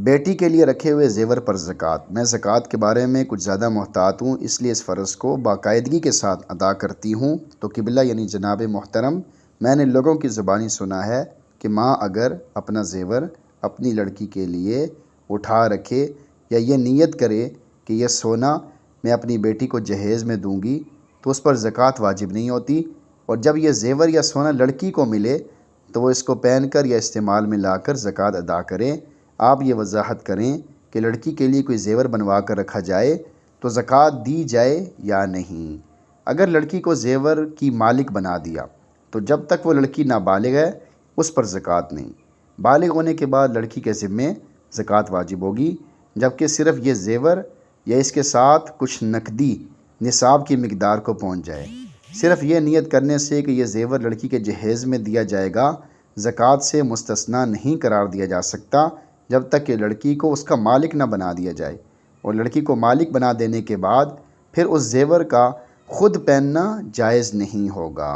بیٹی کے لیے رکھے ہوئے زیور پر زکوٰۃ۔ میں زکوٰۃ کے بارے میں کچھ زیادہ محتاط ہوں، اس لیے اس فرض کو باقاعدگی کے ساتھ ادا کرتی ہوں۔ تو قبلہ یعنی جناب محترم، میں نے لوگوں کی زبانی سنا ہے کہ ماں اگر اپنا زیور اپنی لڑکی کے لیے اٹھا رکھے یا یہ نیت کرے کہ یہ سونا میں اپنی بیٹی کو جہیز میں دوں گی تو اس پر زکوٰۃ واجب نہیں ہوتی، اور جب یہ زیور یا سونا لڑکی کو ملے تو وہ اس کو پہن کر یا استعمال میں لا کر زکوٰۃ ادا کریں۔ آپ یہ وضاحت کریں کہ لڑکی کے لیے کوئی زیور بنوا کر رکھا جائے تو زکوٰۃ دی جائے یا نہیں۔ اگر لڑکی کو زیور کی مالک بنا دیا تو جب تک وہ لڑکی نابالغ ہے اس پر زکوٰۃ نہیں۔ بالغ ہونے کے بعد لڑکی کے ذمے زکوٰۃ واجب ہوگی، جبکہ صرف یہ زیور یا اس کے ساتھ کچھ نقدی نصاب کی مقدار کو پہنچ جائے۔ صرف یہ نیت کرنے سے کہ یہ زیور لڑکی کے جہیز میں دیا جائے گا زکوٰۃ سے مستثنیٰ نہیں قرار دیا جا سکتا، جب تک کہ لڑکی کو اس کا مالک نہ بنا دیا جائے، اور لڑکی کو مالک بنا دینے کے بعد پھر اس زیور کا خود پہننا جائز نہیں ہوگا۔